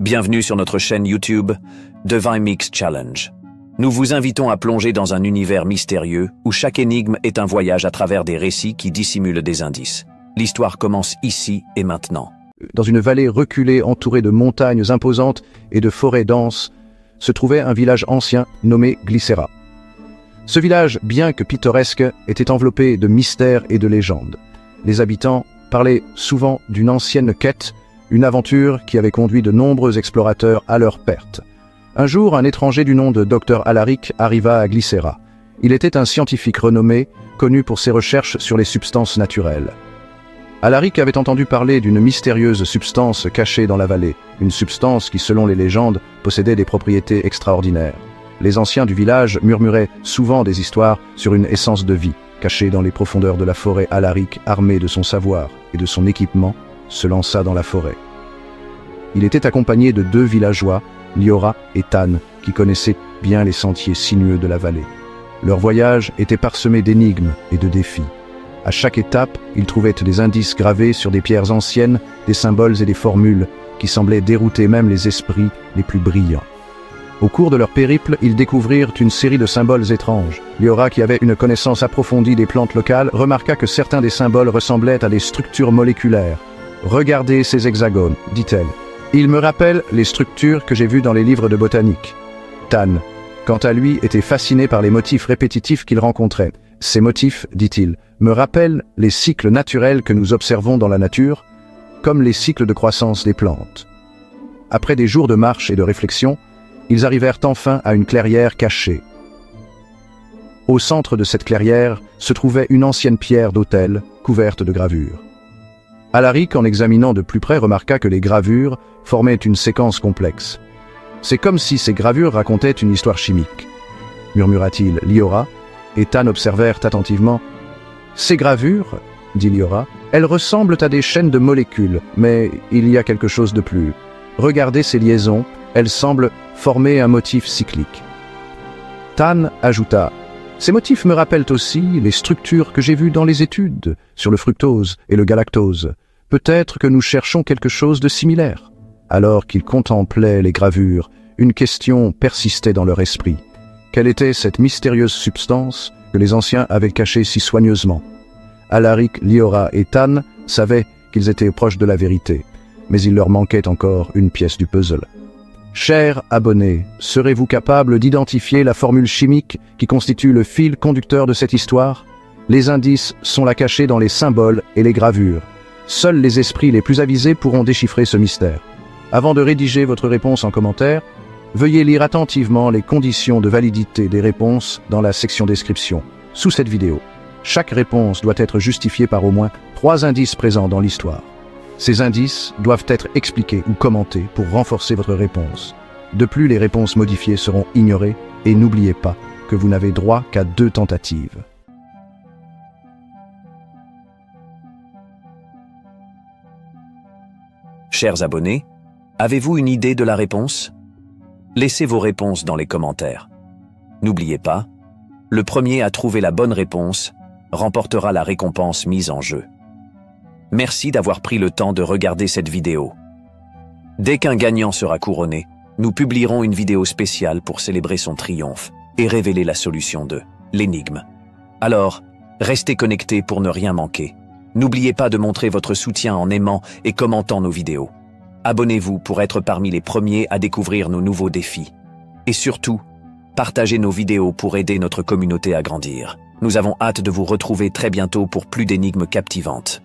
Bienvenue sur notre chaîne YouTube Divine Mix Challenge. Nous vous invitons à plonger dans un univers mystérieux où chaque énigme est un voyage à travers des récits qui dissimulent des indices. L'histoire commence ici et maintenant. Dans une vallée reculée entourée de montagnes imposantes et de forêts denses, se trouvait un village ancien nommé Glycera. Ce village, bien que pittoresque, était enveloppé de mystères et de légendes. Les habitants parlaient souvent d'une ancienne quête, une aventure qui avait conduit de nombreux explorateurs à leur perte. Un jour, un étranger du nom de Dr Alaric arriva à Glycera. Il était un scientifique renommé, connu pour ses recherches sur les substances naturelles. Alaric avait entendu parler d'une mystérieuse substance cachée dans la vallée, une substance qui, selon les légendes, possédait des propriétés extraordinaires. Les anciens du village murmuraient souvent des histoires sur une essence de vie, cachée dans les profondeurs de la forêt. Alaric, armé de son savoir et de son équipement, se lança dans la forêt. Il était accompagné de 2 villageois, Liora et Tan, qui connaissaient bien les sentiers sinueux de la vallée. Leur voyage était parsemé d'énigmes et de défis. À chaque étape, ils trouvaient des indices gravés sur des pierres anciennes, des symboles et des formules qui semblaient dérouter même les esprits les plus brillants. Au cours de leur périple, ils découvrirent une série de symboles étranges. Liora, qui avait une connaissance approfondie des plantes locales, remarqua que certains des symboles ressemblaient à des structures moléculaires. « Regardez ces hexagones », dit-elle. « Ils me rappellent les structures que j'ai vues dans les livres de botanique. » Tan, quant à lui, était fasciné par les motifs répétitifs qu'il rencontrait. « Ces motifs, dit-il, me rappellent les cycles naturels que nous observons dans la nature, comme les cycles de croissance des plantes. » Après des jours de marche et de réflexion, ils arrivèrent enfin à une clairière cachée. Au centre de cette clairière se trouvait une ancienne pierre d'autel couverte de gravures. Alaric, en examinant de plus près, remarqua que les gravures formaient une séquence complexe. « C'est comme si ces gravures racontaient une histoire chimique », murmura-t-il. Liora et Tan observèrent attentivement. « Ces gravures, dit Liora, elles ressemblent à des chaînes de molécules, mais il y a quelque chose de plus. Regardez ces liaisons, elles semblent former un motif cyclique. » Tan ajouta. Ces motifs me rappellent aussi les structures que j'ai vues dans les études sur le fructose et le galactose. Peut-être que nous cherchons quelque chose de similaire. Alors qu'ils contemplaient les gravures, une question persistait dans leur esprit. Quelle était cette mystérieuse substance que les anciens avaient cachée si soigneusement? Alaric, Liora et Tan savaient qu'ils étaient proches de la vérité, mais il leur manquait encore une pièce du puzzle. Chers abonnés, serez-vous capables d'identifier la formule chimique qui constitue le fil conducteur de cette histoire? Les indices sont là cachés dans les symboles et les gravures. Seuls les esprits les plus avisés pourront déchiffrer ce mystère. Avant de rédiger votre réponse en commentaire, veuillez lire attentivement les conditions de validité des réponses dans la section description, sous cette vidéo. Chaque réponse doit être justifiée par au moins 3 indices présents dans l'histoire. Ces indices doivent être expliqués ou commentés pour renforcer votre réponse. De plus, les réponses modifiées seront ignorées et n'oubliez pas que vous n'avez droit qu'à 2 tentatives. Chers abonnés, avez-vous une idée de la réponse? Laissez vos réponses dans les commentaires. N'oubliez pas, le premier à trouver la bonne réponse remportera la récompense mise en jeu. Merci d'avoir pris le temps de regarder cette vidéo. Dès qu'un gagnant sera couronné, nous publierons une vidéo spéciale pour célébrer son triomphe et révéler la solution de l'énigme. Alors, restez connectés pour ne rien manquer. N'oubliez pas de montrer votre soutien en aimant et commentant nos vidéos. Abonnez-vous pour être parmi les premiers à découvrir nos nouveaux défis. Et surtout, partagez nos vidéos pour aider notre communauté à grandir. Nous avons hâte de vous retrouver très bientôt pour plus d'énigmes captivantes.